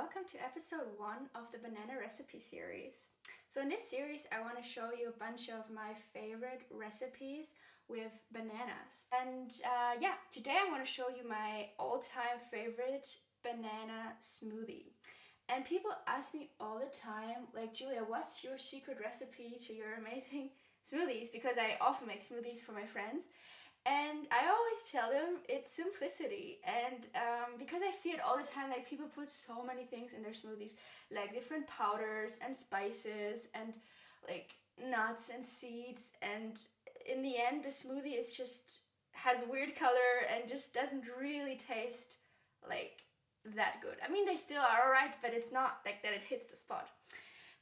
welcome to episode 1 of the banana recipe series. So in this series I want to show you a bunch of my favorite recipes with bananas. And today I want to show you my all-time favorite banana smoothie. And people ask me all the time, like, Julia, what's your secret recipe to your amazing smoothies? Because I often make smoothies for my friends. And I always tell them it's simplicity, and because I see it all the time, like people put so many things in their smoothies, like different powders and spices and like nuts and seeds, and in the end the smoothie is just has weird color and just doesn't really taste like that good. I mean, they still are alright, but it's not like that it hits the spot.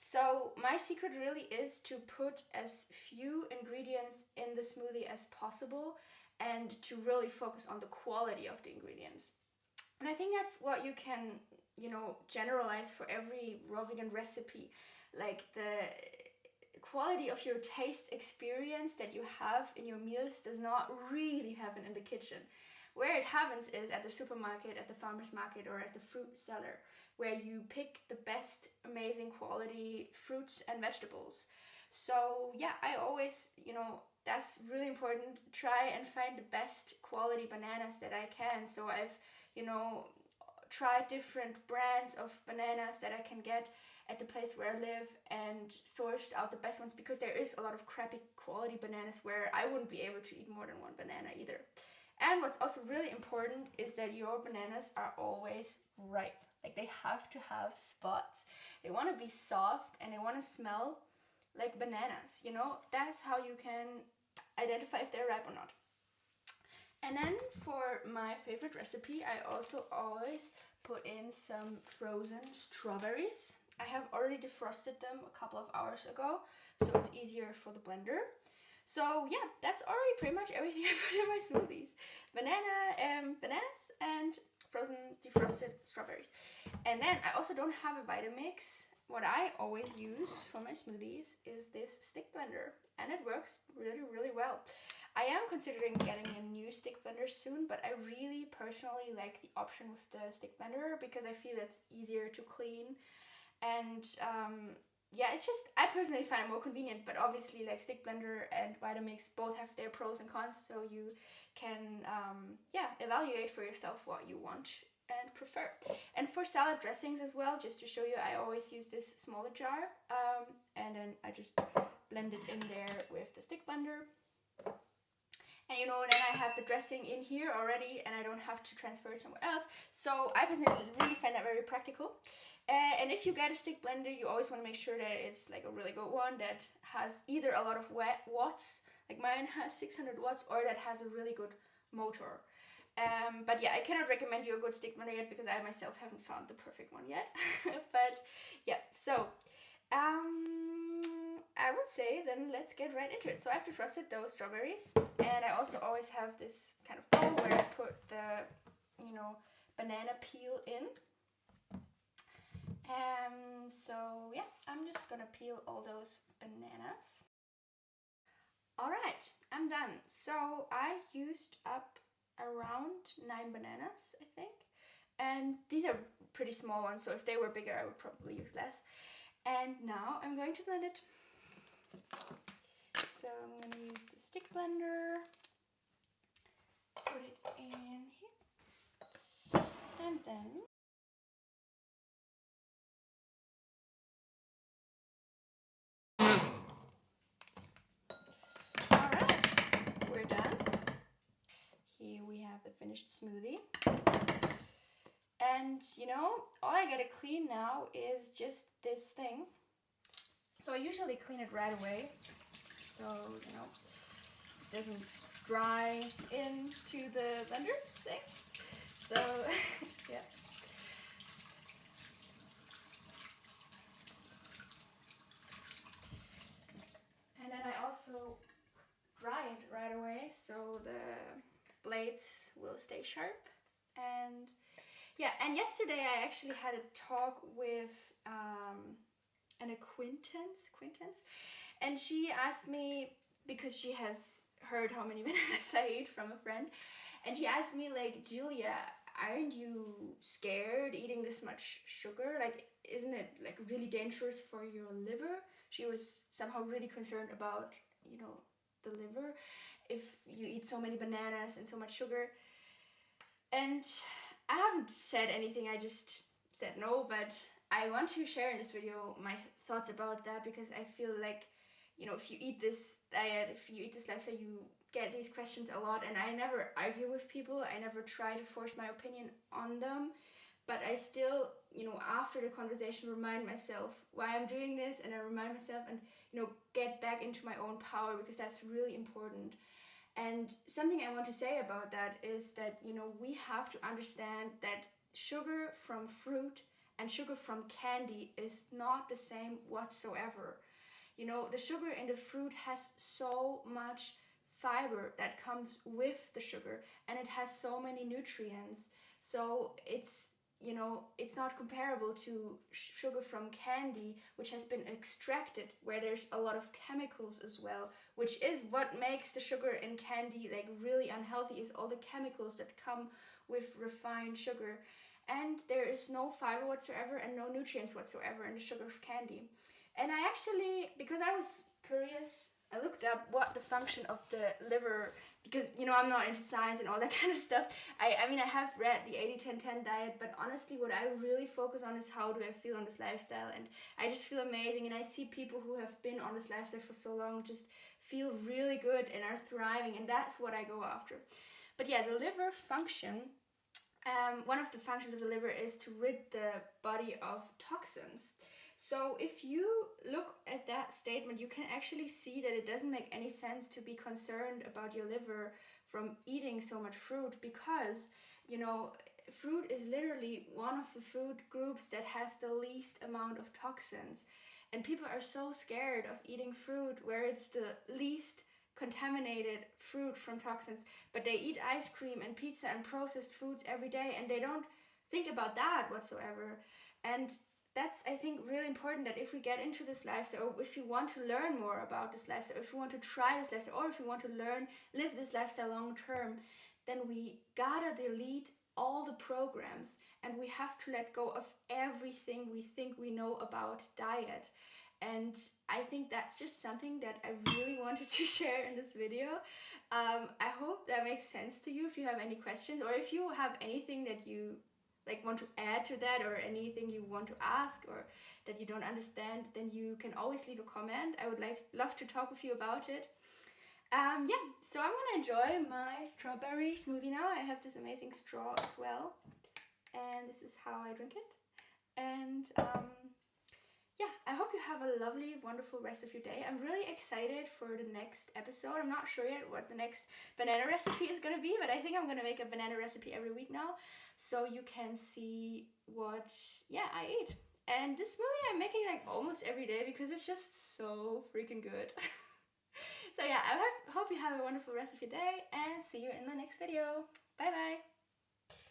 So my secret really is to put as few ingredients in the smoothie as possible and to really focus on the quality of the ingredients. And I think that's what you can, generalize for every raw vegan recipe. Like the quality of your taste experience that you have in your meals does not really happen in the kitchen. Where it happens is at the supermarket, at the farmer's market, or at the fruit seller, where you pick the best amazing quality fruits and vegetables. So yeah, I always, that's really important. Try and find the best quality bananas that I can. So I've, tried different brands of bananas that I can get at the place where I live and sourced out the best ones, because there is a lot of crappy quality bananas where I wouldn't be able to eat more than one banana either. And what's also really important is that your bananas are always ripe. Like, they have to have spots. They want to be soft and they want to smell like bananas, That's how you can identify if they're ripe or not. And then for my favorite recipe, I also always put in some frozen strawberries. I have already defrosted them a couple of hours ago, so it's easier for the blender. So yeah, that's already pretty much everything I put in my smoothies. Bananas and frozen defrosted strawberries. And then I also don't have a Vitamix. What I always use for my smoothies is this stick blender, and it works really, really well. I am considering getting a new stick blender soon, but I really personally like the option with the stick blender because I feel it's easier to clean, and it's just, I personally find it more convenient. But obviously, like, stick blender and Vitamix both have their pros and cons, so you can evaluate for yourself what you want and prefer. And for salad dressings as well, just to show you, I always use this smaller jar, and then I just blend it in there with the stick blender. And then I have the dressing in here already, and I don't have to transfer it somewhere else. So I personally really find that very practical. And if you get a stick blender, you always want to make sure that it's like a really good one that has either a lot of watts, like mine has 600 watts, or that has a really good motor. But yeah, I cannot recommend you a good stick blender yet because I myself haven't found the perfect one yet. But yeah, so I would say then let's get right into it. So I've defrosted those strawberries, and I also always have this kind of bowl where I put the, banana peel in. So yeah, I'm just gonna peel all those bananas. Alright, I'm done. So I used up around 9 bananas, I think. And these are pretty small ones, so if they were bigger, I would probably use less. And now I'm going to blend it. So I'm going to use the stick blender, put it in here, and then alright, we're done. Here we have the finished smoothie. And all I gotta clean now is just this thing. So I usually clean it right away, so it doesn't dry into the blender thing. So yeah. And then I also dry it right away so the blades will stay sharp. And yeah, and yesterday I actually had a talk with an acquaintance, and she asked me, because she has heard how many bananas I eat from a friend, and she asked me, like, Julia, aren't you scared eating this much sugar? Like, isn't it like really dangerous for your liver? She was somehow really concerned about, you know, the liver if you eat so many bananas and so much sugar. And I haven't said anything, I just said no, but I want to share in this video my thoughts about that, because I feel like, you know, if you eat this diet, if you eat this lifestyle, you get these questions a lot, and I never argue with people, I never try to force my opinion on them, but I still, you know, after the conversation remind myself why I'm doing this, and I remind myself and, you know, get back into my own power, because that's really important. And something I want to say about that is that, you know, we have to understand that sugar from fruit and sugar from candy is not the same whatsoever. You know, the sugar in the fruit has so much fiber that comes with the sugar, and it has so many nutrients. So it's, you know, it's not comparable to sugar from candy, which has been extracted, where there's a lot of chemicals as well, which is what makes the sugar in candy like really unhealthy, is all the chemicals that come with refined sugar. And there is no fiber whatsoever and no nutrients whatsoever in the sugar of candy. And I actually, because I was curious, I looked up what the function of the liver, because, you know, I'm not into science and all that kind of stuff. I mean, I have read the 80-10-10 diet, but honestly, what I really focus on is how do I feel on this lifestyle. And I just feel amazing. And I see people who have been on this lifestyle for so long just feel really good and are thriving. And that's what I go after. But yeah, the liver function, one of the functions of the liver is to rid the body of toxins. So if you look at that statement, you can actually see that it doesn't make any sense to be concerned about your liver from eating so much fruit, because, you know, fruit is literally one of the food groups that has the least amount of toxins. And people are so scared of eating fruit where it's the least contaminated fruit from toxins, but they eat ice cream and pizza and processed foods every day, and they don't think about that whatsoever. And that's, I think, really important, that if we get into this lifestyle, or if you want to learn more about this lifestyle, if you want to try this lifestyle, or if you want to live this lifestyle long term, then we gotta delete all the programs, and we have to let go of everything we think we know about diet. And I think that's just something that I really wanted to share in this video. I hope that makes sense to you. If you have any questions, or if you have anything that you like want to add to that, or anything you want to ask or that you don't understand, then you can always leave a comment. I would love to talk with you about it. Yeah, so I'm gonna enjoy my strawberry smoothie now. I have this amazing straw as well, and this is how I drink it. And yeah, I hope you have a lovely, wonderful rest of your day. I'm really excited for the next episode. I'm not sure yet what the next banana recipe is gonna be, but I think I'm gonna make a banana recipe every week now, so you can see what, yeah, I eat. And this smoothie I'm making like almost every day, because it's just so freaking good. So yeah, I hope you have a wonderful rest of your day, and see you in the next video. Bye bye!